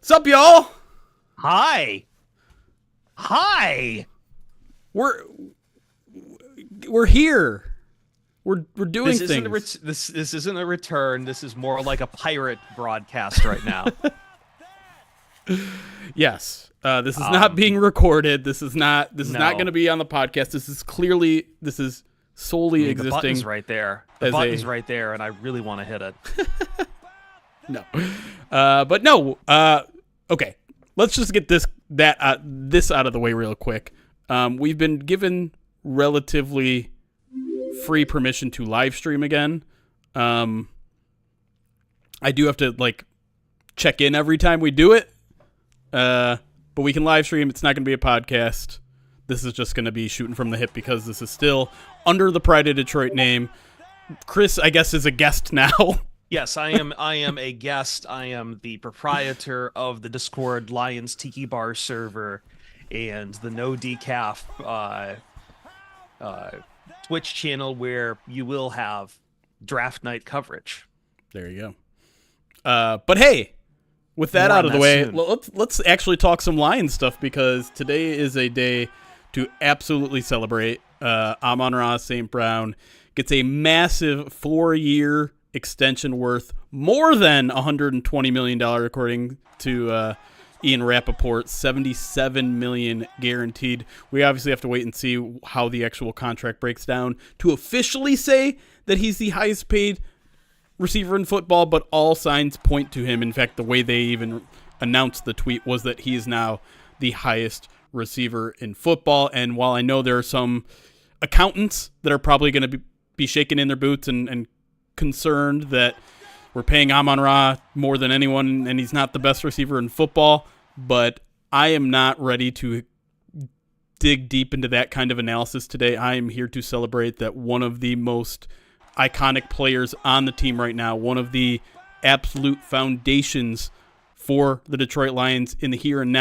Sup, y'all? Hi. Hi. We're we're here. We're doing This isn't a things. this isn't a return. This is more like a pirate broadcast right now. Yes. This is not being recorded. This is not going No. to be on the podcast. This is solely The button's existing. right there. The as button's a- right there, and I really want to hit it. No. But no. Okay. Let's just get this out of the way real quick. We've been given relatively free permission to live stream again. I do have to check in every time we do it. But we can live stream. It's not going to be a podcast. This is just going to be shooting from the hip because this is still under the Pride of Detroit name. Chris, I guess, is a guest now. Yes, I am a guest. I am the proprietor of the Discord Lions Tiki Bar server and the No Decaf Twitch channel where you will have draft night coverage. There you go. But hey, with that More out on of the that way, soon. let's actually talk some Lions stuff because today is a day to absolutely celebrate. Amon-Ra St. Brown gets a massive 4-year extension worth more than $120 million, according to Ian Rappaport. $77 million guaranteed. We obviously have to wait and see how the actual contract breaks down to officially say that he's the highest paid receiver in football, but all signs point to him. In fact, the way they even announced the tweet was that he is now the highest receiver in football. And while I know there are some accountants that are probably going to be shaking in their boots and concerned that we're paying Amon-Ra more than anyone and he's not the best receiver in football, but I am not ready to dig deep into that kind of analysis today. I am here to celebrate that one of the most iconic players on the team right now, one of the absolute foundations for the Detroit Lions in the here and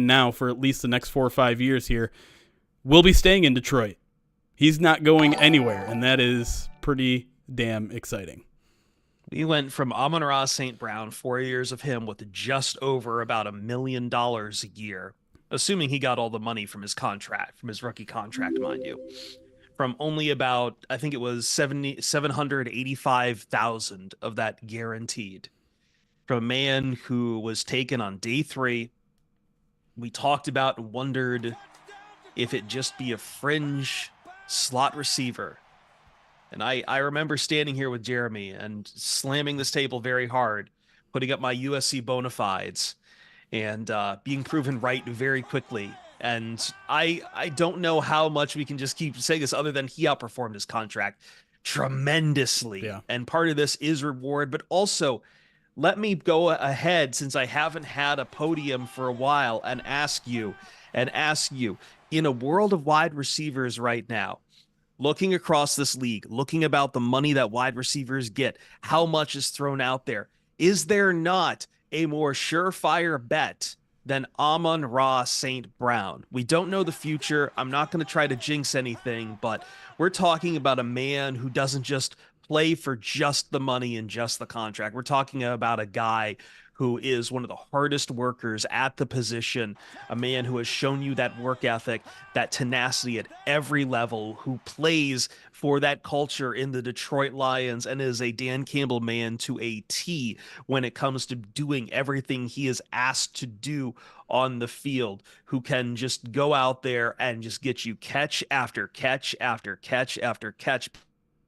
now for at least the next 4 or 5 years here, will be staying in Detroit. He's not going anywhere, and that is pretty damn exciting. We went from Amon-Ra St. Brown, 4 years of him with just over about $1 million a year, assuming he got all the money from his contract, from his rookie contract, mind you. From only about, I think it was 785,000 of that guaranteed. From a man who was taken on day 3. We talked about and wondered if it just be a fringe slot receiver. And I remember standing here with Jeremy and slamming this table very hard, putting up my USC bona fides and being proven right very quickly. And I don't know how much we can just keep saying this other than he outperformed his contract tremendously. Yeah. And part of this is reward, but also let me go ahead since I haven't had a podium for a while and ask you, in a world of wide receivers right now, looking across this league, looking about the money that wide receivers get, how much is thrown out there, is there not a more surefire bet than Amon-Ra St. Brown? We don't know the future. I'm not going to try to jinx anything, but we're talking about a man who doesn't just play for just the money and just the contract. We're talking about a guy who is one of the hardest workers at the position, a man who has shown you that work ethic, that tenacity at every level, who plays for that culture in the Detroit Lions and is a Dan Campbell man to a T when it comes to doing everything he is asked to do on the field, who can just go out there and just get you catch after catch after catch after catch.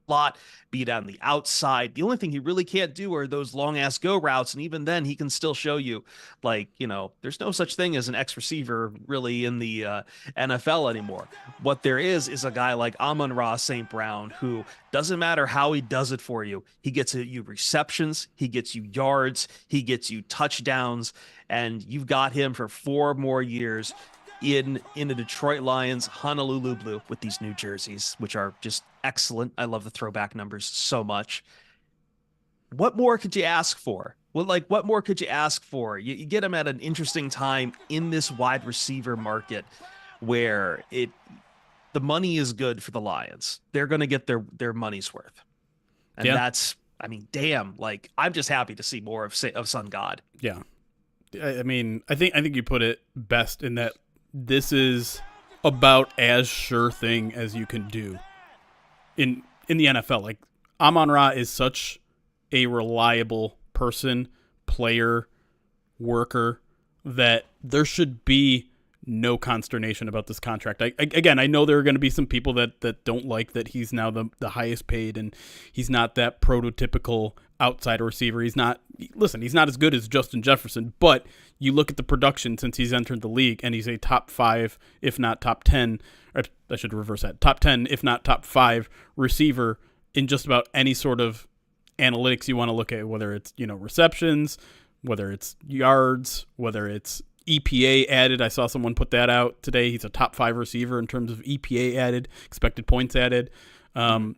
Slot, be it on the outside. The only thing he really can't do are those long ass go routes, and even then, he can still show you, there's no such thing as an X receiver really in the NFL anymore. What there is a guy like Amon-Ra St. Brown who doesn't matter how he does it for you. He gets you receptions, he gets you yards, he gets you touchdowns, and you've got him for 4 more years in the Detroit Lions Honolulu blue with these new jerseys, which are just excellent. I love the throwback numbers so much. What more could you ask for? Well, what more could you ask for? You get him at an interesting time in this wide receiver market where the money is good for the Lions. They're going to get their money's worth. And Yeah. that's, I mean, damn, I'm just happy to see more of Sun God. Yeah. I mean, I think you put it best in that this is about as sure thing as you can do in the NFL. Like, Amon-Ra is such a reliable person, player, worker, that there should be no consternation about this contract. Again, I know there are going to be some people that don't like that he's now the highest paid and he's not that prototypical outside receiver. He's not as good as Justin Jefferson, but you look at the production since he's entered the league and he's a top 5, if not top 10, or I should reverse that, top 10, if not top 5 receiver in just about any sort of analytics you want to look at, whether it's, receptions, whether it's yards, whether it's EPA added. I saw someone put that out today. He's a top 5 receiver in terms of EPA added, expected points added. And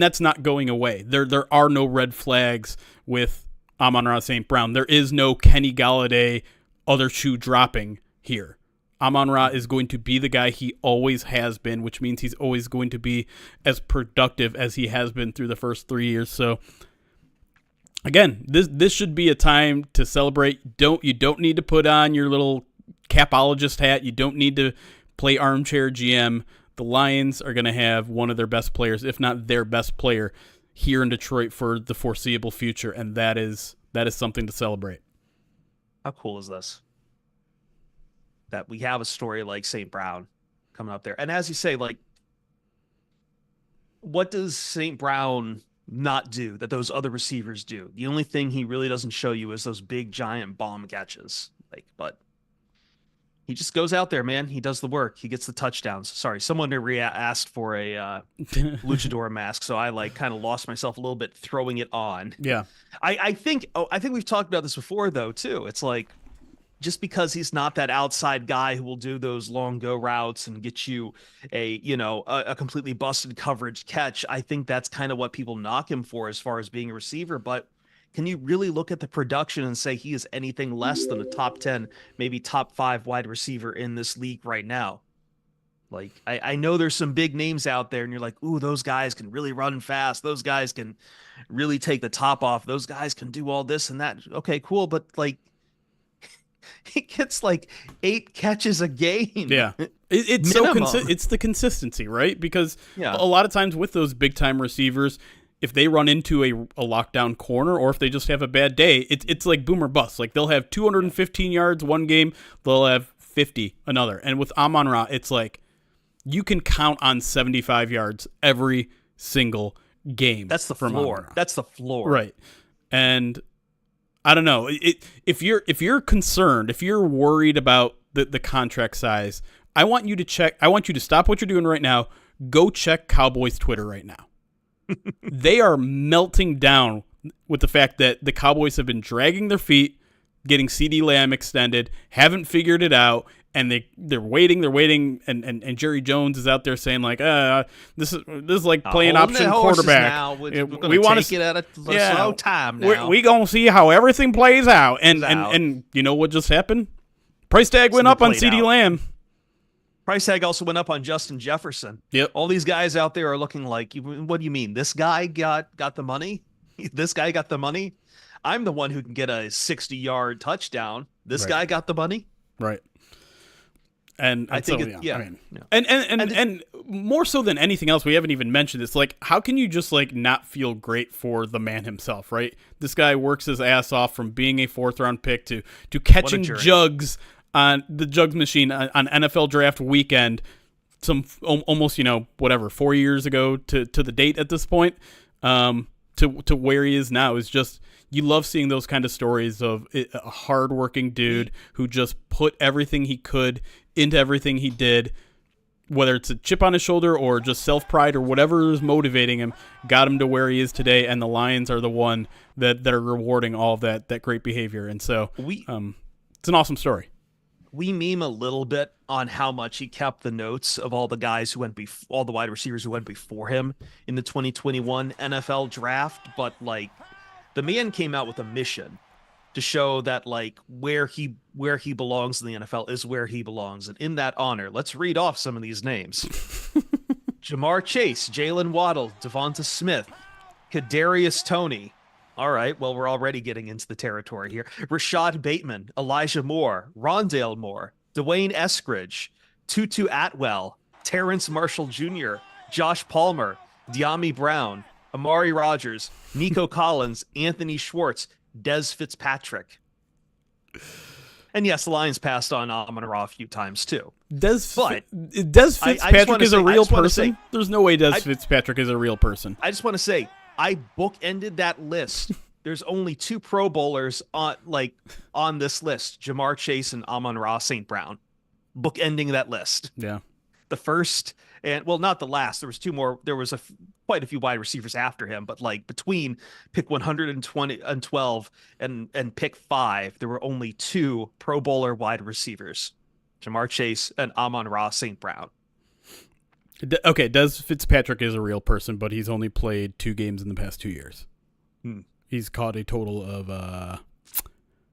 that's not going away. There are no red flags with Amon-Ra St. Brown. There is no Kenny Galladay other shoe dropping here. Amon-Ra is going to be the guy he always has been, which means he's always going to be as productive as he has been through the first 3 years. So again, this should be a time to celebrate. You don't need to put on your little capologist hat. You don't need to play armchair GM. The Lions are going to have one of their best players, if not their best player, here in Detroit for the foreseeable future, and that is something to celebrate. How cool is this? That we have a story like St. Brown coming up there. And as you say, like, what does St. Brown not do that those other receivers do? The only thing he really doesn't show you is those big giant bomb catches. But he just goes out there, man. He does the work. He gets the touchdowns. Sorry, someone asked for a luchador mask, so I kind of lost myself a little bit throwing it on. Yeah, I think we've talked about this before though too. It's like, just because he's not that outside guy who will do those long go routes and get you a completely busted coverage catch, I think that's kind of what people knock him for as far as being a receiver. But can you really look at the production and say he is anything less than a top 10, maybe top 5 wide receiver in this league right now? Like, I know there's some big names out there and you're like, ooh, those guys can really run fast. Those guys can really take the top off. Those guys can do all this and that. Okay, cool. But like, he gets 8 catches a game. Yeah. It's it's the consistency, right? Because a lot of times with those big time receivers, if they run into a lockdown corner or if they just have a bad day, it's like boom or bust. Like, they'll have 215 yards one game, they'll have 50 another. And with Amon-Ra, it's like you can count on 75 yards every single game. That's the floor. Amon-Ra. That's the floor. Right. And I don't know. If you're concerned, if you're worried about the contract size, I want you to stop what you're doing right now. Go check Cowboys Twitter right now. They are melting down with the fact that the Cowboys have been dragging their feet, getting CeeDee Lamb extended, haven't figured it out, and they're waiting, and Jerry Jones is out there saying like, this is like playing option quarterback. Now. We want to take it at a slow time now. We gonna see how everything plays out, and you know what just happened? Price tag went up on CeeDee Lamb. Price tag also went up on Justin Jefferson. Yep. All these guys out there are looking like, what do you mean? This guy got the money? This guy got the money? I'm the one who can get a 60-yard touchdown. This guy got the money? Right. And I think and more so than anything else, we haven't even mentioned this. Like, how can you just not feel great for the man himself, right? This guy works his ass off from being a 4th-round pick to catching jugs on the jugs machine on NFL draft weekend, almost 4 years ago to the date at this point, to where he is now is just, you love seeing those kind of stories of a hardworking dude who just put everything he could into everything he did, whether it's a chip on his shoulder or just self-pride or whatever is motivating him, got him to where he is today, and the Lions are the one that are rewarding all of that great behavior. And so it's an awesome story. We meme a little bit on how much he kept the notes of all the guys who went all the wide receivers who went before him in the 2021 NFL draft, but the man came out with a mission to show that where he belongs in the NFL is where he belongs. And in that honor, let's read off some of these names. Jamar Chase, Jalen Waddle, Devonta Smith, Kadarius Toney, All right. Well, we're already getting into the territory here. Rashad Bateman, Elijah Moore, Rondale Moore, Dwayne Eskridge, Tutu Atwell, Terrence Marshall Jr., Josh Palmer, De'Ami Brown, Amari Rogers, Nico Collins, Anthony Schwartz, Des Fitzpatrick. And yes, the Lions passed on Amon-Ra a few times too. But Des Fitzpatrick is a real person? There's no way Des Fitzpatrick is a real person. I just want to say, I bookended that list. There's only 2 Pro Bowlers on this list: Jamar Chase and Amon-Ra St. Brown. Bookending that list. Yeah. The first, and well, not the last. There was 2 more. There was quite a few wide receivers after him, but like between pick 120 and 12 and pick 5, there were only 2 Pro Bowler wide receivers: Jamar Chase and Amon-Ra St. Brown. Okay, Des Fitzpatrick is a real person, but he's only played 2 games in the past 2 years. He's caught a total of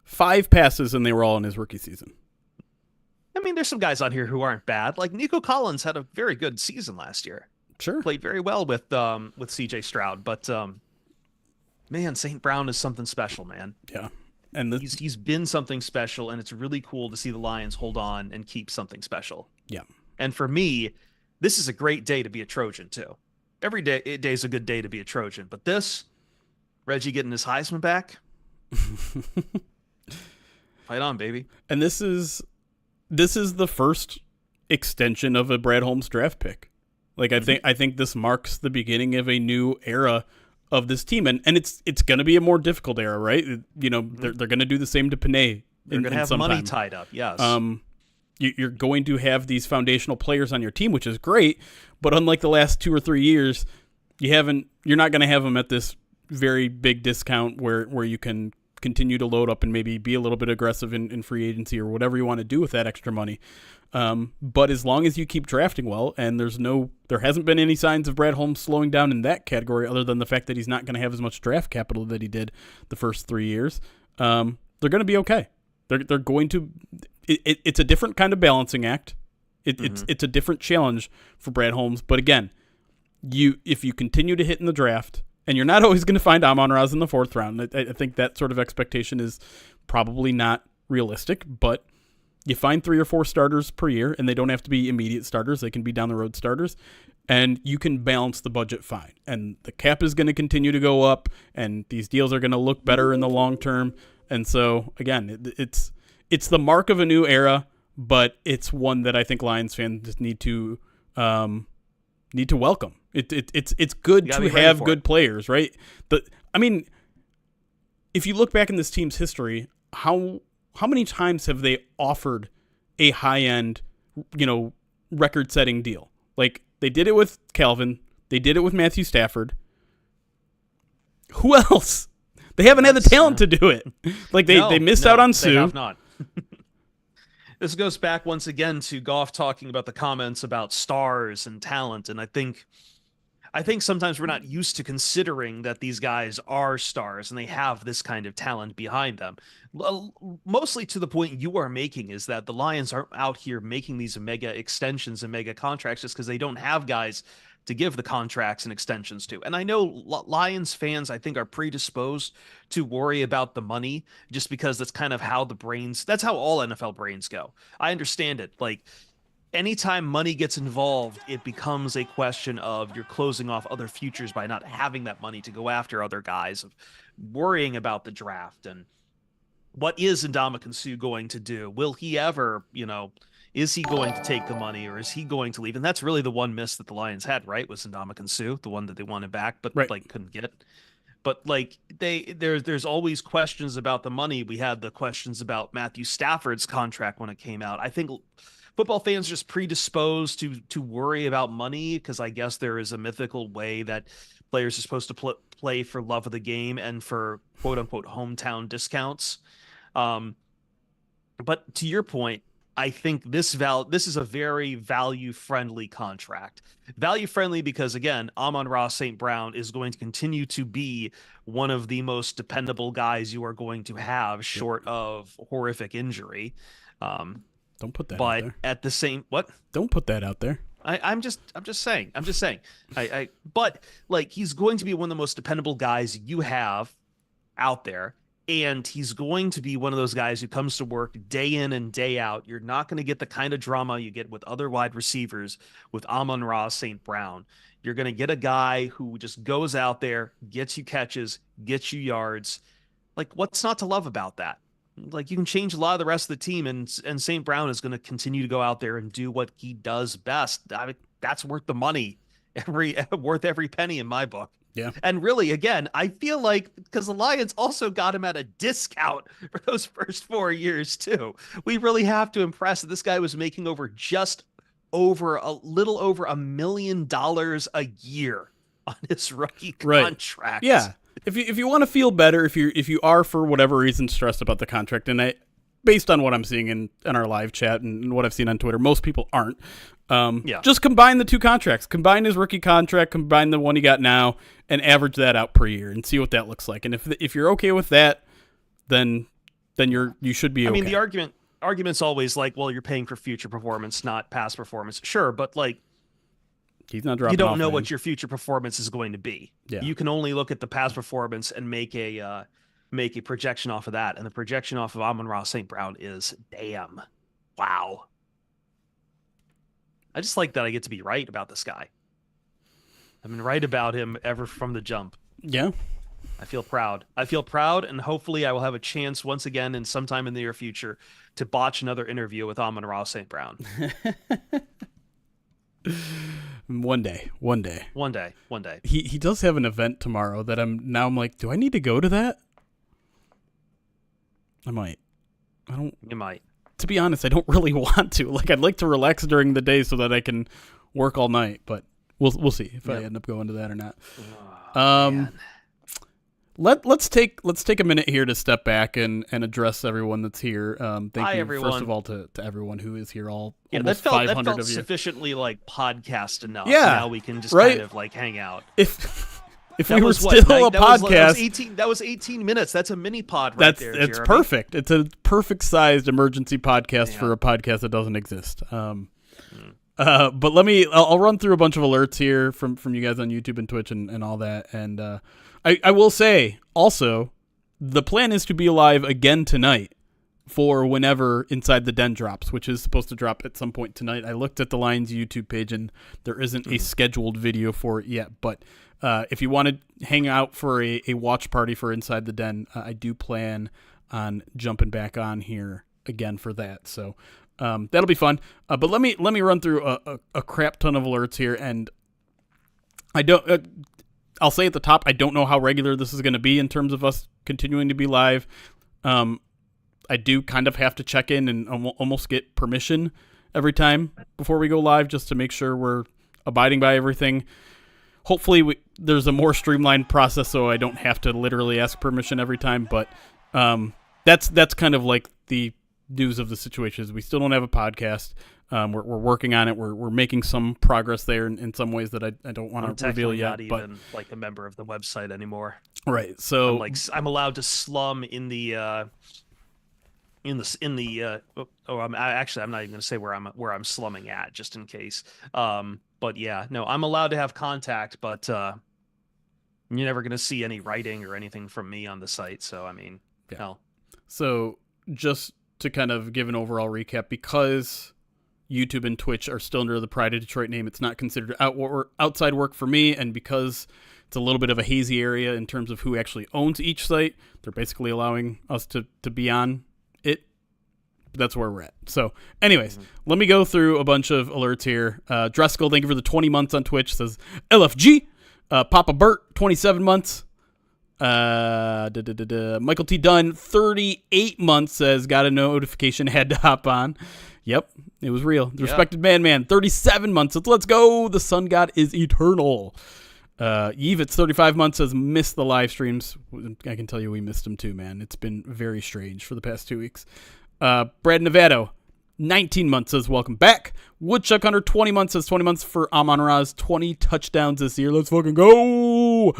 5 passes, and they were all in his rookie season. I mean, there's some guys on here who aren't bad. Like Nico Collins had a very good season last year. Sure. Played very well with CJ Stroud, but man, St. Brown is something special, man. Yeah. And he's been something special, and it's really cool to see the Lions hold on and keep something special. Yeah. And for me, this is a great day to be a Trojan too. Every day is a good day to be a Trojan, but this, Reggie getting his Heisman back. Fight on, baby. And this is the first extension of a Brad Holmes draft pick. Like I think this marks the beginning of a new era of this team, and it's going to be a more difficult era, right? You know, they're going to do the same to Panay. They're going to have money tied up. Yes. You're going to have these foundational players on your team, which is great, but unlike the last 2 or 3 years, you're not going to have them at this very big discount where you can continue to load up and maybe be a little bit aggressive in free agency or whatever you want to do with that extra money. But as long as you keep drafting well, and there hasn't been any signs of Brad Holmes slowing down in that category, other than the fact that he's not going to have as much draft capital that he did the first 3 years, they're going to be okay. They're going to. It's a different kind of balancing act. It's a different challenge for Brad Holmes. But again, if you continue to hit in the draft, and you're not always going to find Amon-Ra in the 4th round. I think that sort of expectation is probably not realistic, but you find 3 or 4 starters per year, and they don't have to be immediate starters. They can be down-the-road starters, and you can balance the budget fine. And the cap is going to continue to go up, and these deals are going to look better in the long term. And so, again, it's the mark of a new era, but it's one that I think Lions fans need to welcome. It's good to have good players, right? I mean, if you look back in this team's history, how many times have they offered a high-end, record-setting deal? Like, they did it with Calvin. They did it with Matthew Stafford. Who else? They haven't had the talent to do it. Like, they missed out on Sue. They have not. This goes back once again to Goff talking about the comments about stars and talent, and I think sometimes we're not used to considering that these guys are stars and they have this kind of talent behind them. Mostly to the point you are making is that the Lions aren't out here making these mega extensions and mega contracts just because they don't have guys to give the contracts and extensions to. And I know Lions fans, I think, are predisposed to worry about the money just because that's kind of how that's how all NFL brains go. I understand it. Like, anytime money gets involved, it becomes a question of you're closing off other futures by not having that money to go after other guys, of worrying about the draft and what is Ndamukong Suh going to do? Will he ever, is he going to take the money or is he going to leave? And that's really the one miss that the Lions had, right? Was Ndamukong Suh, the one that they wanted back, but couldn't get. But there's always questions about the money. We had the questions about Matthew Stafford's contract when it came out. I think football fans are just predisposed to worry about money because I guess there is a mythical way that players are supposed to play for love of the game and for quote unquote hometown discounts. But to your point, I think this is a very value-friendly contract. Value-friendly because, again, Amon-Ra St. Brown is going to continue to be one of the most dependable guys you are going to have short of horrific injury. Don't put that but out there. At the same Don't put that out there. I'm just saying. But like, he's going to be one of the most dependable guys you have out there. And he's going to be one of those guys who comes to work day in and day out. You're not going to get the kind of drama you get with other wide receivers with Amon-Ra St. Brown. You're going to get a guy who just goes out there, gets you catches, gets you yards. Like, what's not to love about that? Like, you can change a lot of the rest of the team, and St. Brown is going to continue to go out there and do what he does best. I mean, that's worth the money, worth every penny in my book. Yeah. And really, again, I feel like because the Lions also got him at a discount for those first 4 years too. We really have to impress that this guy was making a little over $1 million a year on his rookie contract. Yeah. If you want to feel better, if you are for whatever reason stressed about the contract, and based on what I'm seeing in our live chat and what I've seen on Twitter, most people aren't. Just combine the two contracts. Combine his rookie contract, combine the one he got now, and average that out per year and see what that looks like. And if you're okay with that, then you should be okay. I mean, the argument's always like, well, you're paying for future performance, not past performance. Sure, but like, he's not dropping. You don't off, know man. what your future performance is going to be. Yeah. You can only look at the past performance and make a projection off of that. And the projection off of Amon-Ra St. Brown is damn. Wow. I just like that I get to be right about this guy. I've been right about him ever from the jump. Yeah. I feel proud, and hopefully I will have a chance once again in sometime in the near future to botch another interview with Amon-Ra St. Brown. One day. He does have an event tomorrow that I'm like, do I need to go to that? I might. You might. To be honest, I don't really want to. Like, I'd like to relax during the day so that I can work all night, but we'll see if I end up going to that or not. Man. Let's take a minute here to step back and address everyone that's here. Thank Hi, you everyone. first of all to everyone who is here. Almost that 500 felt of you. Sufficiently like podcast enough. Yeah, now we can just kind of like hang out. If we were still a podcast, that was 18 minutes. That's a mini pod right there. It's Jeremy. perfect. It's a perfect sized emergency podcast for a podcast that doesn't exist. But I'll run through a bunch of alerts here from you guys on YouTube and Twitch and all that. And I will say also, the plan is to be live again tonight for whenever Inside the Den drops, which is supposed to drop at some point tonight. I looked at the Lions YouTube page and there isn't a scheduled video for it yet, but if you want to hang out for a watch party for Inside the Den, I do plan on jumping back on here again for that. So that'll be fun. But let me run through a crap ton of alerts here, and I'll say at the top, I don't know how regular this is going to be in terms of us continuing to be live. I do kind of have to check in and almost get permission every time before we go live just to make sure we're abiding by everything. Hopefully there's a more streamlined process so I don't have to literally ask permission every time, but that's kind of like the news of the situation. Is we still don't have a podcast. We're working on it. We're making some progress there in some ways that I don't want to reveal yet. Not even like a member of the website anymore. Right. So I'm allowed to slum in the I'm not even going to say where I'm slumming at, just in case. But yeah, no, I'm allowed to have contact, but you're never going to see any writing or anything from me on the site. So I mean, hell. So just to kind of give an overall recap, because YouTube and Twitch are still under the Pride of Detroit name, it's not considered outside work for me, and because it's a little bit of a hazy area in terms of who actually owns each site, they're basically allowing us to be on it. That's where we're at. So anyways, let me go through a bunch of alerts here. Dreskel, thank you for the 20 months on Twitch, says LFG. Papa Bert, 27 months. Michael T. Dunn, 38 months, says got a notification, had to hop on. Yep, it was real. The Respected Man, 37 months. Let's go. The Sun God is eternal. Yevitz, 35 months, says missed the live streams. I can tell you we missed them too, man. It's been very strange for the past 2 weeks. Brad Nevado, 19 months, says welcome back. Woodchuck Hunter, 20 months, says 20 months for Amon-Ra's 20 touchdowns this year. Let's fucking go.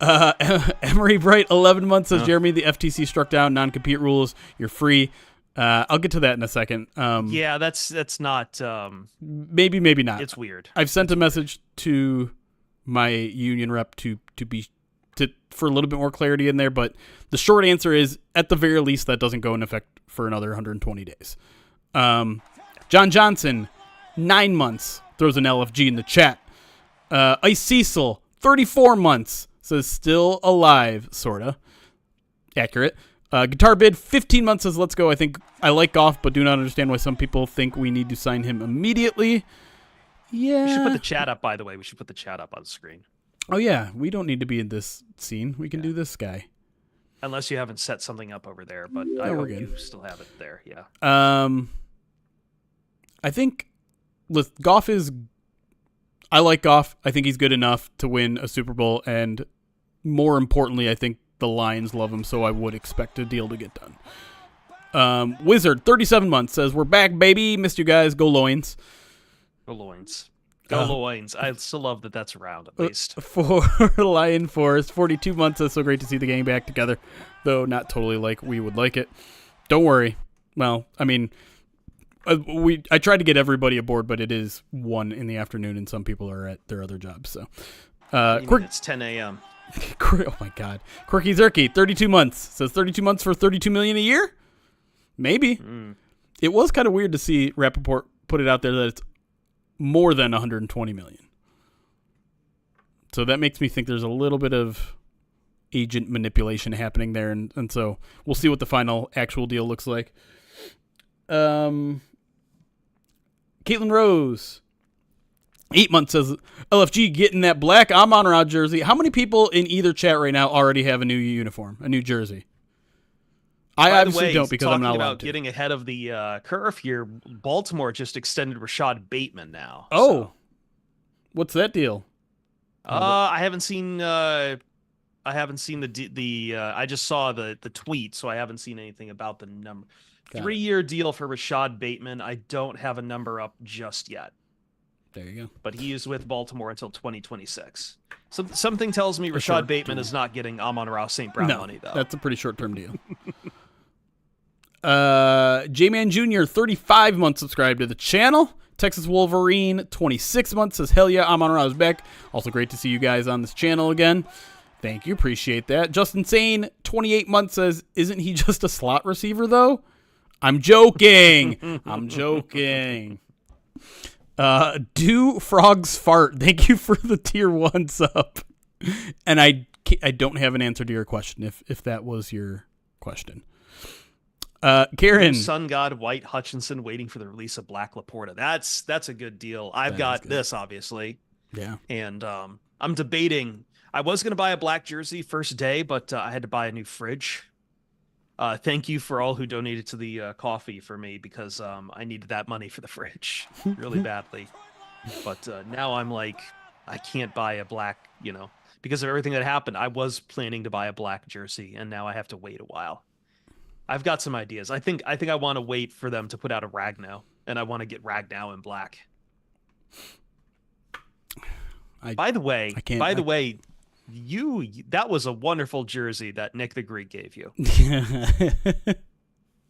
Emery Bright, 11 months, says Jeremy, the FTC struck down non-compete rules. You're free. I'll get to that in a second. Yeah, that's not... maybe not. It's weird. I've sent a message to my union rep to be for a little bit more clarity in there, but the short answer is, at the very least, that doesn't go in effect for another 120 days. John Johnson, 9 months, throws an LFG in the chat. Ice Cecil, 34 months, says still alive, sorta. Accurate. Guitar Bid, 15 months, says let's go. I like Goff, but do not understand why some people think we need to sign him immediately. Yeah. We should put the chat up, by the way. We should put the chat up on the screen. Oh, yeah. We don't need to be in this scene. We can do this guy. Unless you haven't set something up over there, but I hope you still have it there. Yeah. I think Goff is... I like Goff. I think he's good enough to win a Super Bowl, and more importantly, I think the Lions love him, so I would expect a deal to get done. Wizard, 37 months, says, we're back, baby. Missed you guys. Go Loins. Go Loins. Go Loins. I still love that that's around, at least. For Lion Forest, 42 months, says, so great to see the gang back together, though not totally like we would like it. Don't worry. Well, I mean... I tried to get everybody aboard, but it is 1 in the afternoon, and some people are at their other jobs. So, it's 10 a.m. Oh my God, Quirky Zerky, 32 months, says 32 months for $32 million a year. Maybe It was kind of weird to see Rappaport put it out there that it's more than 120 million. So that makes me think there's a little bit of agent manipulation happening there, and so we'll see what the final actual deal looks like. Caitlin Rose, 8 months, says LFG getting that black Amon-Ra jersey. How many people in either chat right now already have a new uniform, a new jersey? I obviously don't, because I'm not allowed about to. Getting ahead of the curve here, Baltimore just extended Rashad Bateman now. Oh, what's that deal? I haven't seen the I just saw the tweet, so I haven't seen anything about the number. 3-year deal for Rashad Bateman. I don't have a number up just yet. There you go. But he is with Baltimore until 2026. So something tells me Rashad Bateman is not getting Amon-Ra St. Brown money, though. That's a pretty short-term deal. J-Man Jr., 35 months subscribed to the channel. Texas Wolverine, 26 months, says, hell yeah, Amon-Ra is back. Also great to see you guys on this channel again. Thank you. Appreciate that. Justin Sane, 28 months, says, isn't he just a slot receiver, though? I'm joking. I'm joking. Do frogs fart? Thank you for the tier 1 sub. And I don't have an answer to your question, if that was your question. Karen, Sun God White Hutchinson waiting for the release of Black Laporta. That's a good deal. I've got this, obviously. Yeah. And I'm debating. I was going to buy a black jersey first day, but I had to buy a new fridge. Thank you for all who donated to the coffee for me, because I needed that money for the fridge really badly. But now I'm like, I can't buy a black, because of everything that happened. I was planning to buy a black jersey, and now I have to wait a while. I've got some ideas. I think I want to wait for them to put out a Ragnow, and I want to get Ragnow in black. By the way, that was a wonderful jersey that Nick the Greek gave you.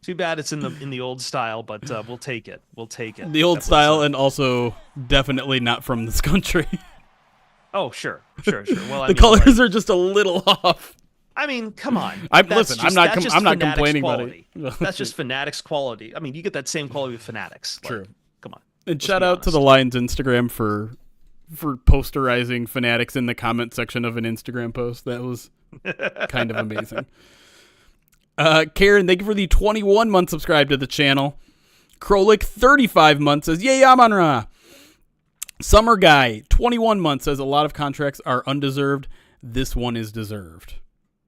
Too bad it's in the old style, but we'll take it. We'll take it. The old style, and also definitely not from this country. Oh, sure. Well, the colors are just a little off. I mean, come on. I'm not complaining about it. That's just Fanatics quality. I mean, you get that same quality with Fanatics. True. Come on. And shout out to the Lions Instagram for posterizing Fanatics in the comment section of an Instagram post. That was kind of amazing. Karen, thank you for the 21-month subscribe to the channel. Krolik, 35 months, says, yay, Amon-Ra. Summer Guy, 21 months, says, a lot of contracts are undeserved. This one is deserved.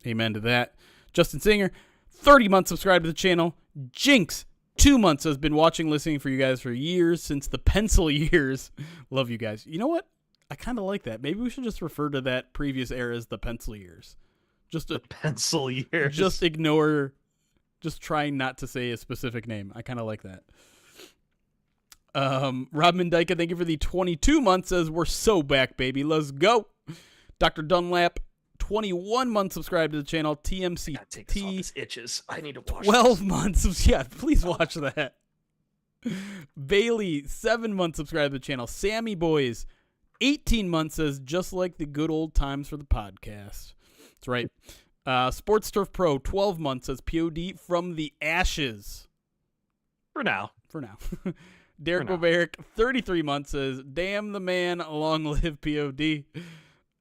Amen to that. Justin Singer, 30 months subscribed to the channel. Jinx, 2 months, has been watching, listening for you guys for years, since the pencil years. Love you guys. You know what? I kind of like that. Maybe we should just refer to that previous era as the pencil years. The pencil years. Just trying not to say a specific name. I kind of like that. Rob Mendika, thank you for the 22 months, says, we're so back, baby. Let's go. Dr. Dunlap, 21 months subscribed to the channel. TMCT. Take this off. This itches. I need to watch 12 this. months. Yeah, please watch that. Bailey, 7 months subscribed to the channel. Sammy Boys, 18 months, says, just like the good old times for the podcast. That's right. Sports Turf Pro, 12 months, says POD from the ashes. For now. Derek Boberick, 33 months, says, damn the man, long live POD.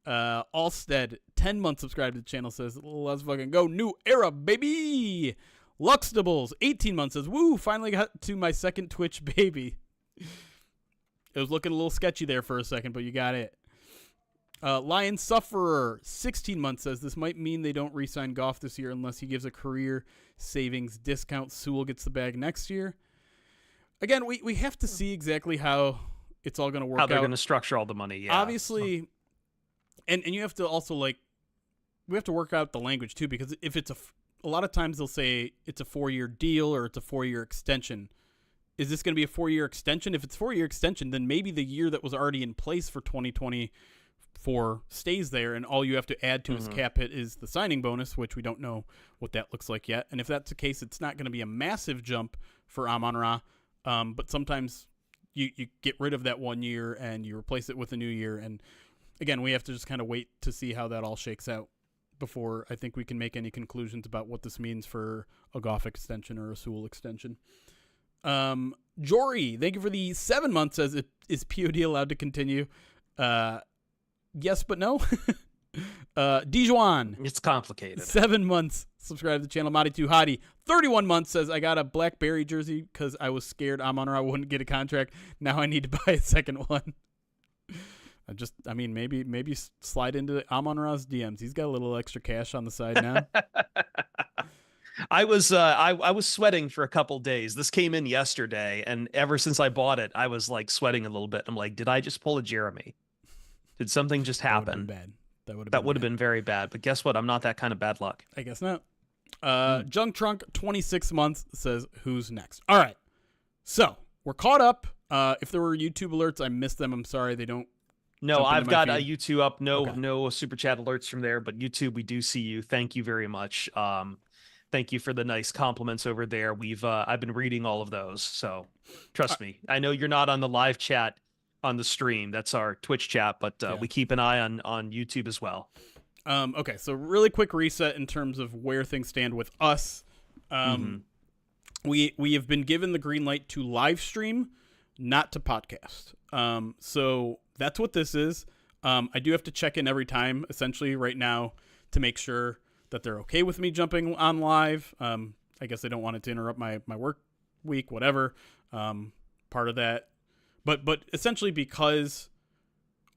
Allstead, 10 months subscribed to the channel, says, let's fucking go. New era, baby. Luxtables, 18 months, says, woo, finally got to my second Twitch baby. It was looking a little sketchy there for a second, but you got it. Lion Sufferer, 16 months, says, this might mean they don't re-sign Goff this year unless he gives a career savings discount. Sewell gets the bag next year. Again, we have to see exactly how it's all going to work out. How they're going to structure all the money, yeah. Obviously, and you have to also, we have to work out the language, too, because if it's a lot of times they'll say it's a 4-year deal or it's a 4-year extension. Is this going to be a 4-year extension? If it's a 4-year extension, then maybe the year that was already in place for 2024 stays there, and all you have to add to his cap hit is the signing bonus, which we don't know what that looks like yet. And if that's the case, it's not going to be a massive jump for Amon-Ra, but sometimes you get rid of that 1 year and you replace it with a new year. And again, we have to just kind of wait to see how that all shakes out before I think we can make any conclusions about what this means for a Goff extension or a Sewell extension. Jory, thank you for the 7 months. Says, is POD allowed to continue? Yes, but no. Dijuan. It's complicated. 7 months. Subscribe to the channel. Madi2 Hottie. 31 months, says, I got a Blackberry jersey because I was scared Amon-Ra wouldn't get a contract. Now I need to buy a second one. Maybe slide into Amon-Ra's DMs. He's got a little extra cash on the side now. I was sweating for a couple days. This came in yesterday, and ever since I bought it, I was sweating a little bit. I'm like, did I just pull a Jeremy? Did something just happen? That would have been very bad. But guess what? I'm not that kind of bad luck. I guess not. Junk Trunk, 26 months, says, who's next? All right. So we're caught up. If there were YouTube alerts, I missed them. I'm sorry. They don't. No, I've got YouTube up. No super chat alerts from there, but YouTube, we do see you. Thank you very much. Thank you for the nice compliments over there. I've been reading all of those. So trust me, I know you're not on the live chat on the stream. That's our Twitch chat, but we keep an eye on YouTube as well. Okay, so really quick reset in terms of where things stand with us. We have been given the green light to live stream, not to podcast. So that's what this is. I do have to check in every time, essentially, right now, to make sure that they're okay with me jumping on live. I guess they don't want it to interrupt my work week, whatever. Part of that. But essentially, because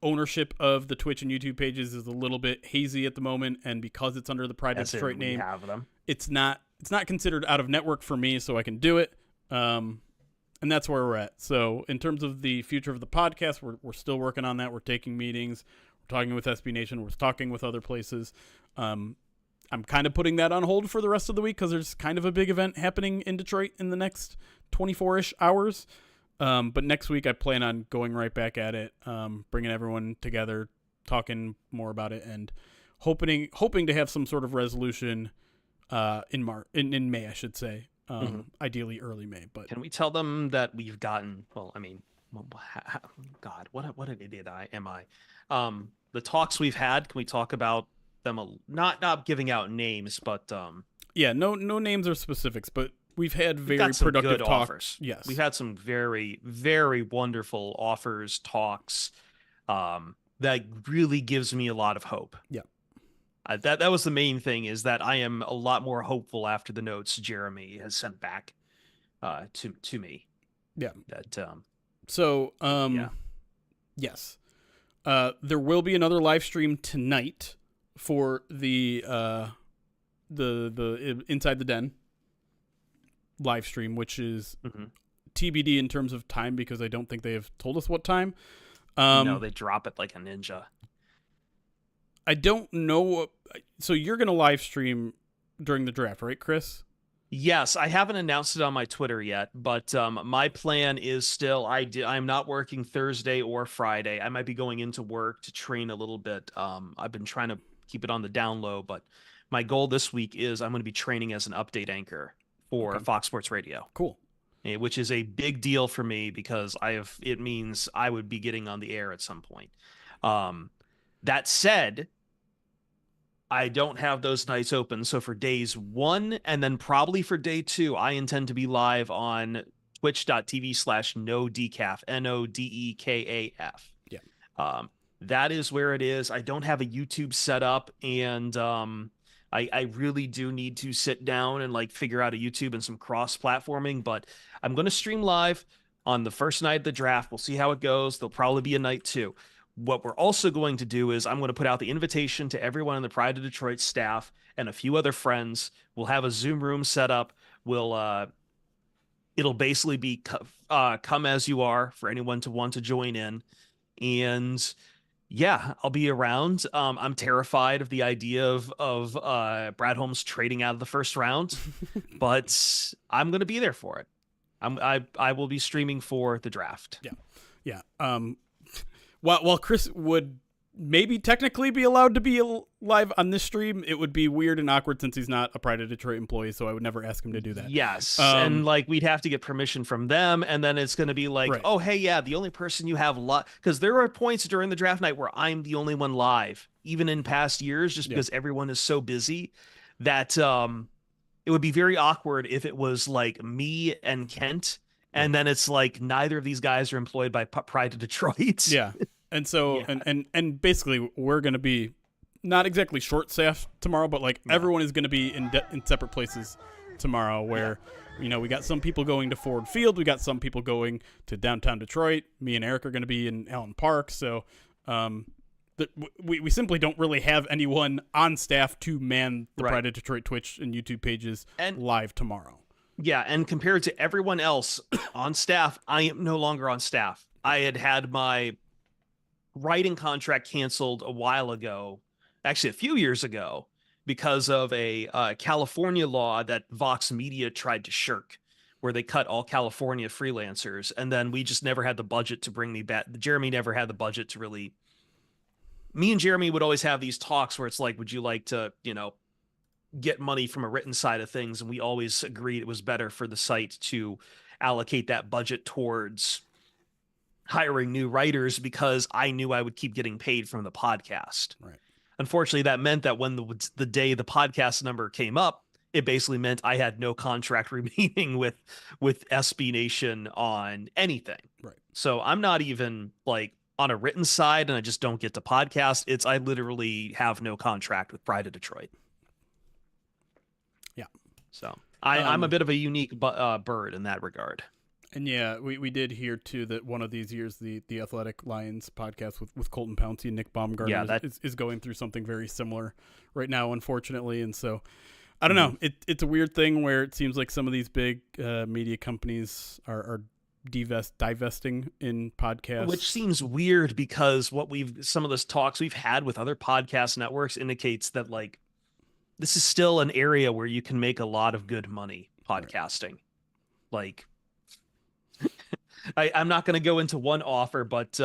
ownership of the Twitch and YouTube pages is a little bit hazy at the moment, and because it's under the Pride of Detroit name, it's not considered out of network for me, so I can do it. And that's where we're at. So in terms of the future of the podcast, we're still working on that. We're taking meetings. We're talking with SB Nation. We're talking with other places. I'm kind of putting that on hold for the rest of the week because there's kind of a big event happening in Detroit in the next 24-ish hours. But next week I plan on going right back at it, bringing everyone together, talking more about it, and hoping to have some sort of resolution in May, I should say. Ideally early May. But can we tell them that we've gotten? Well, I mean, God, what an idiot am I? The talks we've had. Can we talk about them? Not giving out names, but no names or specifics, but we've had very productive talks. Offers. Yes, we've had some very, very wonderful offers, talks. That really gives me a lot of hope. Yeah. That was the main thing, is that I am a lot more hopeful after the notes Jeremy has sent back to me. Yeah. That yes. There will be another live stream tonight for the Inside the Den live stream, which is TBD in terms of time, because I don't think they have told us what time. No, they drop it like a ninja. I don't know. So you're going to live stream during the draft, right, Chris? Yes, I haven't announced it on my Twitter yet, but my plan is still, I'm not working Thursday or Friday. I might be going into work to train a little bit. I've been trying to keep it on the down low, but my goal this week is I'm going to be training as an update anchor for Fox Sports Radio. Cool. Which is a big deal for me because it means I would be getting on the air at some point. That said, I don't have those nights open. So for days 1 and then probably for day 2, I intend to be live on twitch.tv/nodecaf, NODEKAF. Yeah. That is where it is. I don't have a YouTube set up, and I really do need to sit down and like figure out a YouTube and some cross-platforming, but I'm going to stream live on the first night of the draft. We'll see how it goes. There'll probably be a night 2. What we're also going to do is I'm going to put out the invitation to everyone in the Pride of Detroit staff and a few other friends. We'll have a Zoom room set up. It'll basically be come as you are for anyone to want to join in. And yeah, I'll be around. I'm terrified of the idea of Brad Holmes trading out of the first round, but I'm going to be there for it. I will be streaming for the draft. Yeah. While Chris would maybe technically be allowed to be live on this stream, it would be weird and awkward since he's not a Pride of Detroit employee, so I would never ask him to do that. Yes, and like we'd have to get permission from them, and then it's going to be like, Right. oh, hey, yeah, the only person you have live, because there are points during the draft night where I'm the only one live, even in past years, just because everyone is so busy that it would be very awkward if it was like me and Kent, and then it's like neither of these guys are employed by Pride of Detroit. Yeah. And so, and basically, we're going to be not exactly short-staffed tomorrow, but like everyone is going to be in separate places tomorrow where, you know, we got some people going to Ford Field. We got some people going to downtown Detroit. Me and Eric are going to be in Allen Park. So we simply don't really have anyone on staff to man the Pride of Detroit Twitch and YouTube pages live tomorrow. Yeah, and compared to everyone else on staff, I am no longer on staff. I had my writing contract canceled a while ago, actually a few years ago, because of a California law that Vox Media tried to shirk, where they cut all California freelancers, and then we just never had the budget to bring me back. Jeremy never had the budget to really. Me and Jeremy would always have these talks where it's like, would you like to, you know, get money from a written side of things? And we always agreed it was better for the site to allocate that budget towards hiring new writers because I knew I would keep getting paid from the podcast. Right. Unfortunately, that meant that when the day the podcast number came up, it basically meant I had no contract remaining with SB Nation on anything. Right. So I'm not even like on a written side, and I just don't get to podcast. I literally have no contract with Pride of Detroit. Yeah. So I'm a bit of a unique bird in that regard. And yeah, we did hear too that one of these years the Athletic Lions podcast with Colton Pouncey and Nick Baumgartner is going through something very similar right now, unfortunately. And so I don't know. It's a weird thing where it seems like some of these big media companies are divesting in podcasts, which seems weird because some of those talks we've had with other podcast networks indicates that like this is still an area where you can make a lot of good money podcasting. Like I'm not going to go into one offer, but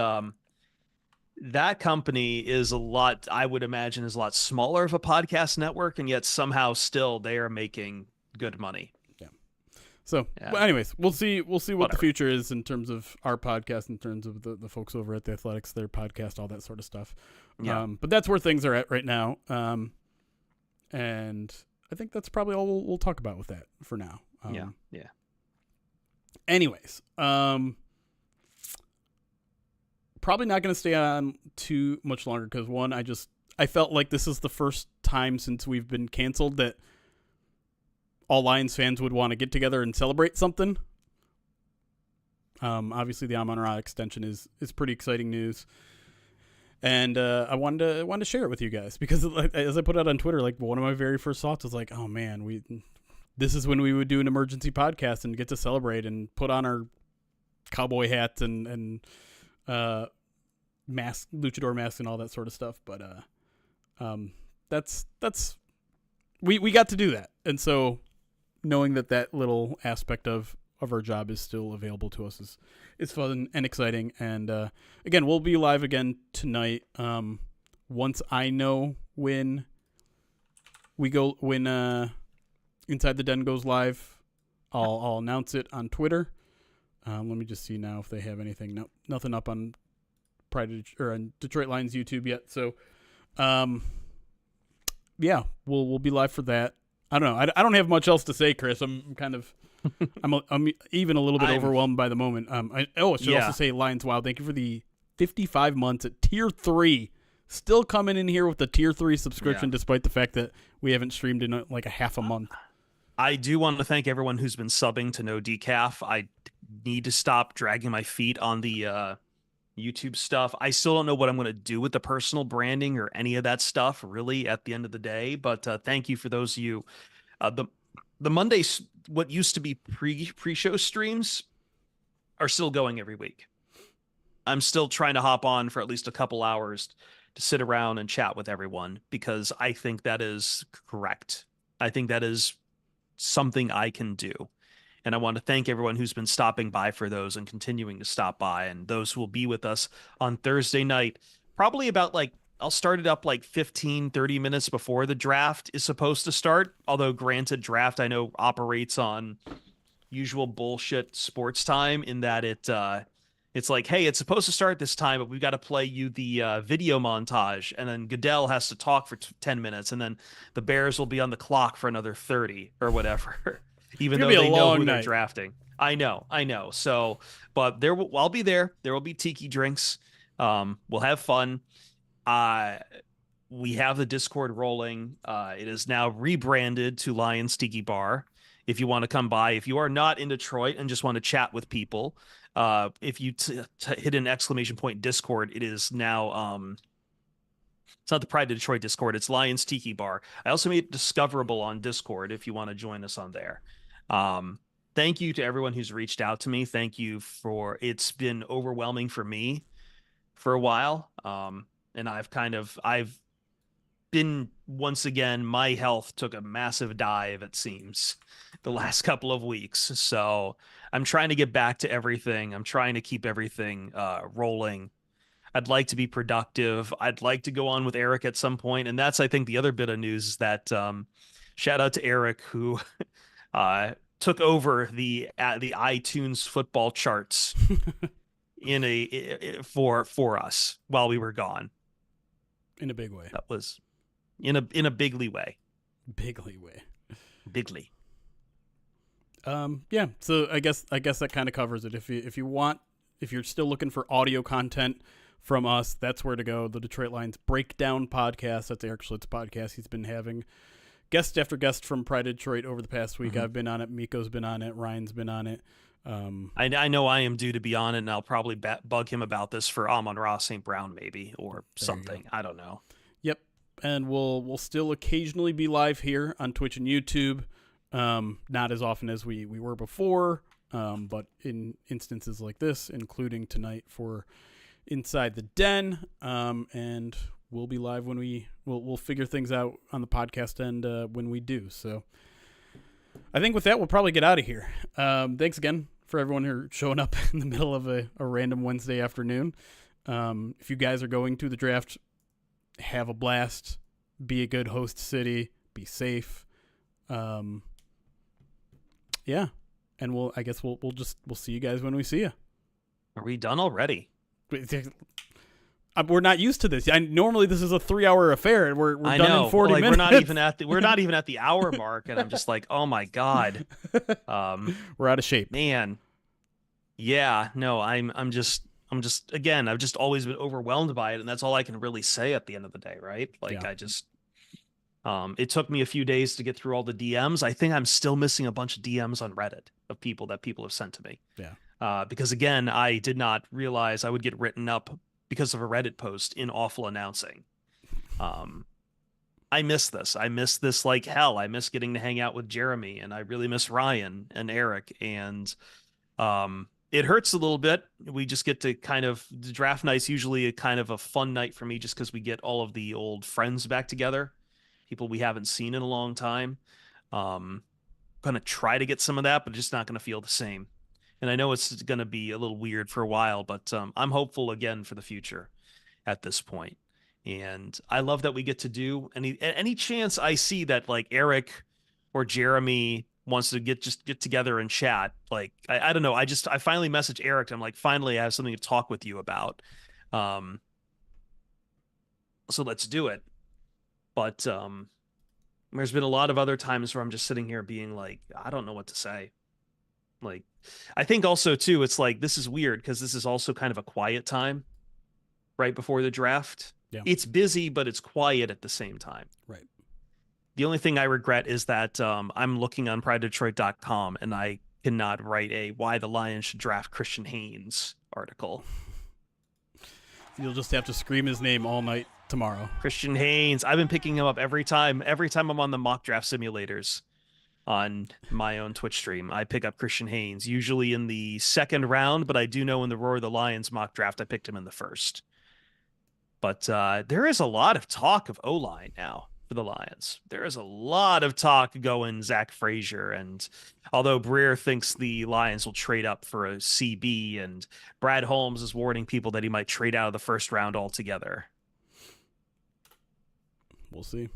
that company is I would imagine is a lot smaller of a podcast network, and yet somehow still they are making good money. Yeah. So, But anyways, we'll see what the future is in terms of our podcast, in terms of the folks over at the Athletics, their podcast, all that sort of stuff. Yeah. But that's where things are at right now. And I think that's probably all we'll talk about with that for now. Yeah. Anyways, probably not going to stay on too much longer because one, I felt like this is the first time since we've been canceled that all Lions fans would want to get together and celebrate something. Obviously the Amon-Ra extension is pretty exciting news. And I wanted to share it with you guys because as I put out on Twitter, like one of my very first thoughts was like, oh man, this is when we would do an emergency podcast and get to celebrate and put on our cowboy hats and mask, luchador masks and all that sort of stuff. But we got to do that. And so knowing that little aspect of our job is still available to us is fun and exciting. And again, we'll be live again tonight. Once I know when Inside the Den goes live, I'll announce it on Twitter. Let me just see now if they have anything. No, nothing up on on Detroit Lions YouTube yet. So yeah, we'll be live for that. I don't know. I don't have much else to say, Chris. I'm kind of I'm even a little bit I'm overwhelmed by the moment. I should also yeah. say, Lions Wild, thank you for the 55 months at Tier 3. Still coming in here with the Tier 3 subscription, Yeah. despite the fact that we haven't streamed in like a half a month. I do want to thank everyone who's been subbing to No Decaf. I need to stop dragging my feet on the YouTube stuff. I still don't know what I'm going to do with the personal branding or any of that stuff, really, at the end of the day. But thank you for those of you. The Mondays, what used to be pre-show streams, are still going every week. I'm still trying to hop on for at least a couple hours to sit around and chat with everyone because I think that is correct. I think that is something I can do. And I want to thank everyone who's been stopping by for those and continuing to stop by, and those who will be with us on Thursday night, probably about like, I'll start it up like 15, 30 minutes before the draft is supposed to start. Although granted, draft I know operates on usual bullshit sports time in that it's like, hey, it's supposed to start this time, but we've got to play you the video montage, and then Goodell has to talk for 10 minutes, and then the Bears will be on the clock for another 30 or whatever, even though they know who they're drafting. I know. So, but I'll be there. There will be tiki drinks. We'll have fun. We have the Discord rolling. It is now rebranded to Lions Tiki Bar. If you want to come by, if you are not in Detroit and just want to chat with people, if you hit an exclamation point Discord, it is now it's not the Pride of Detroit Discord, it's Lions Tiki Bar. I also made it discoverable on Discord if you want to join us on there. Thank you to everyone who's reached out to me. Thank you it's been overwhelming for me for a while. And I've been, once again, my health took a massive dive, it seems, the last couple of weeks. So I'm trying to get back to everything. I'm trying to keep everything rolling. I'd like to be productive. I'd like to go on with Eric at some point. And that's, I think, the other bit of news is that shout out to Eric, who took over the iTunes football charts for us while we were gone. In a big way. That was in a bigly way. Bigly. Yeah. So I guess that kind of covers it. If you're still looking for audio content from us, that's where to go. The Detroit Lions Breakdown podcast. That's Eric Schlitt's podcast. He's been having guest after guest from Pride of Detroit over the past week. Mm-hmm. I've been on it. Miko's been on it. Ryan's been on it. I know I am due to be on it, and I'll probably bug him about this for Amon-Ra St. Brown, maybe, or something. I don't know. Yep. And we'll still occasionally be live here on Twitch and YouTube. Not as often as we were before, but in instances like this, including tonight for Inside the Den. And we'll be live when we'll figure things out on the podcast end when we do. So I think with that, we'll probably get out of here. Thanks again for everyone who are showing up in the middle of a random Wednesday afternoon. If you guys are going to the draft, have a blast, be a good host city, be safe. Yeah. And we'll see you guys when we see you. Are we done already? We're not used to this. Normally this is a 3-hour affair, and we're done in 40 minutes. We're not even at the hour mark, and I'm just like, oh my god, we're out of shape, man. Yeah, no, I'm just again, I've just always been overwhelmed by it, and that's all I can really say at the end of the day, right? Like, yeah. It took me a few days to get through all the DMs. I think I'm still missing a bunch of DMs on Reddit of people have sent to me. Yeah. Because again, I did not realize I would get written up because of a Reddit post in awful announcing. I miss this. I miss this like hell. I miss getting to hang out with Jeremy, and I really miss Ryan and Eric. And it hurts a little bit. We just get to the draft night's usually a kind of a fun night for me just because we get all of the old friends back together, people we haven't seen in a long time. Going to try to get some of that, but just not going to feel the same. And I know it's going to be a little weird for a while, but I'm hopeful again for the future at this point. And I love that we get to do any chance I see that like Eric or Jeremy wants to get together and chat. Like, I don't know. I finally messaged Eric. I'm like, finally, I have something to talk with you about. So let's do it. But There's been a lot of other times where I'm just sitting here being like, I don't know what to say. Like, I think also too, it's like, this is weird because this is also kind of a quiet time right before the draft. Yeah. It's busy, but it's quiet at the same time. Right. The only thing I regret is that I'm looking on PrideDetroit.com and I cannot write a why the Lions should draft Christian Haynes article. You'll just have to scream his name all night tomorrow. Christian Haynes. I've been picking him up every time I'm on the mock draft simulators on my own Twitch stream. I pick up Christian Haynes, usually in the second round, but I do know in the Roar of the Lions mock draft, I picked him in the first. But there is a lot of talk of O-line now for the Lions. There is a lot of talk going Zach Frazier, and although Breer thinks the Lions will trade up for a CB, and Brad Holmes is warning people that he might trade out of the first round altogether. We'll see.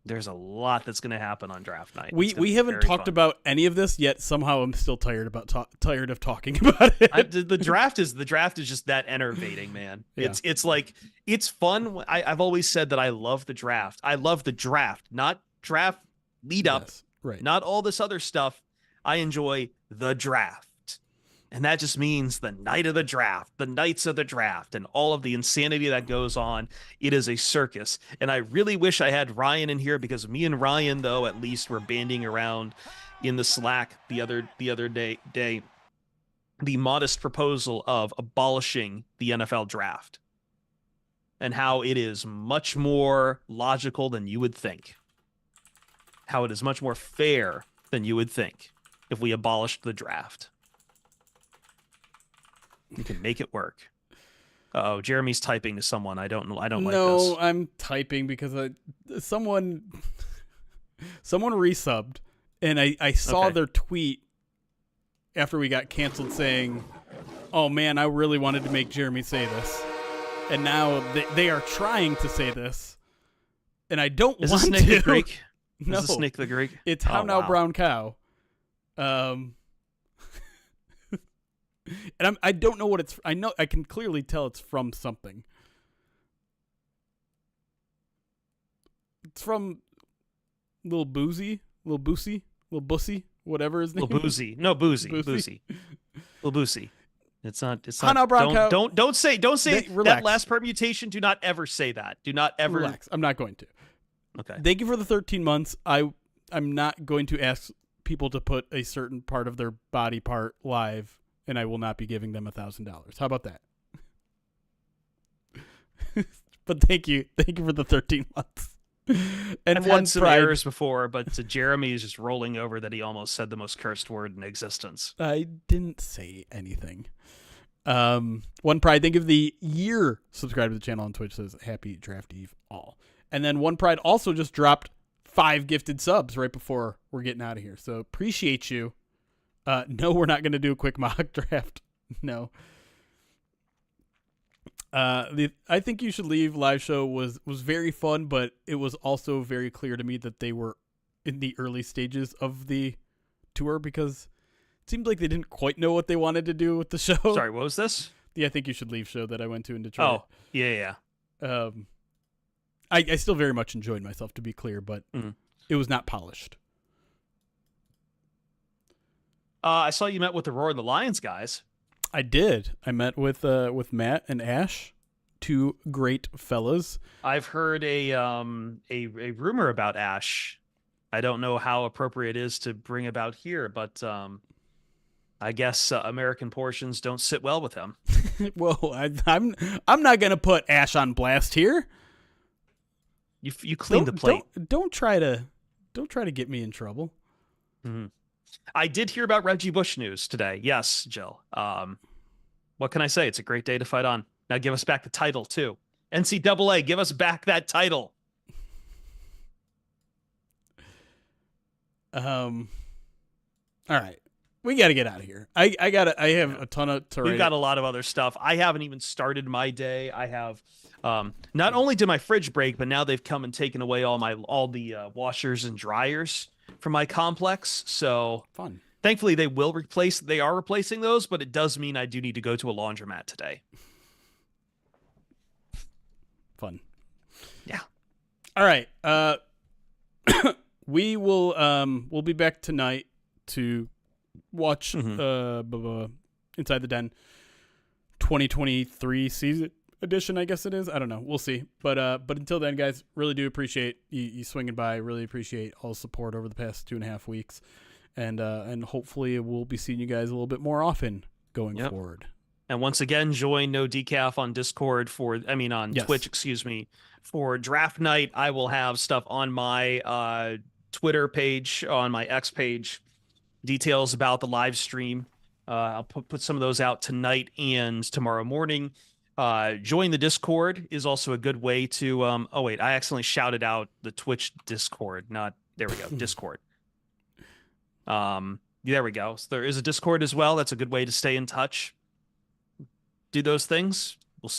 There's a lot that's going to happen on draft night. We haven't talked about any of this yet. Somehow I'm still tired of talking about it. The draft is just that enervating, man. Yeah. It's like, it's fun. I've always said that I love the draft. I love the draft, not draft lead up, Yes, right. not all this other stuff. I enjoy the draft. And that just means the night of the draft, the nights of the draft, and all of the insanity that goes on. It is a circus. And I really wish I had Ryan in here, because me and Ryan, though, at least were banding around in the Slack the other day the modest proposal of abolishing the NFL draft and how it is much more logical than you would think. How it is much more fair than you would think if we abolished the draft. You can make it work. Oh, Jeremy's typing to someone. I don't like this. No, I'm typing because someone resubbed, and I saw their tweet after we got canceled saying, "Oh man, I really wanted to make Jeremy say this," and now they are trying to say this, and I don't want to. Is this Nick the Greek? No, is this Nick the Greek? It's How Now Brown Cow. And I don't know what it's. I know I can clearly tell it's from something. It's from Lil Boozy, whatever his name. Lil Boozy, no Boozy. Lil Boozy. It's not. How Now Brown Cow. Don't say Relax. that last permutation. Do not ever say that. Do not ever. Relax. I'm not going to. Okay. Thank you for the 13 months. I'm not going to ask people to put a certain part of their body part live, and I will not be giving them $1,000. How about that? But thank you for the 13 months. And I've had some errors before, but Jeremy is just rolling over that he almost said the most cursed word in existence. I didn't say anything. One Pride, thank you for the year. Subscribe to the channel on Twitch, says Happy Draft Eve all. And then One Pride also just dropped 5 gifted subs right before we're getting out of here. So appreciate you. No, we're not going to do a quick mock draft. No. I think You Should Leave live show was very fun, but it was also very clear to me that they were in the early stages of the tour, because it seemed like they didn't quite know what they wanted to do with the show. Sorry, what was this? The I Think You Should Leave show that I went to in Detroit. Oh, yeah. I still very much enjoyed myself, to be clear, but it was not polished. I saw you met with the Roar of the Lions guys. I did. I met with Matt and Ash, 2 great fellas. I've heard a rumor about Ash. I don't know how appropriate it is to bring about here, but I guess American portions don't sit well with him. Well, I'm not gonna put Ash on blast here. You clean the plate. Don't try to get me in trouble. Mm-hmm. I did hear about Reggie Bush news today. Yes, Jill. What can I say? It's a great day to fight on. Now give us back the title, too. NCAA, give us back that title. All right. We got to get out of here. I have a ton of to We've got a lot of other stuff. I haven't even started my day. I have not only did my fridge break, but now they've come and taken away all the washers and dryers from my complex. So fun. Thankfully, they are replacing those, but it does mean I do need to go to a laundromat today. Fun. Yeah. All right. we'll be back tonight to watch Inside the Den 2023 season edition, I guess it is. I don't know. We'll see. But until then, guys, really do appreciate you swinging by. Really appreciate all the support over the past 2.5 weeks. And hopefully we'll be seeing you guys a little bit more often going forward. And once again, join No Decaf on Discord on Twitch, excuse me, for draft night. I will have stuff on my Twitter page, on my X page, details about the live stream. I'll put some of those out tonight and tomorrow morning. Join the Discord is also a good way to, I accidentally shouted out the Twitch Discord, there we go, Discord. There we go. So there is a Discord as well. That's a good way to stay in touch. Do those things. We'll see.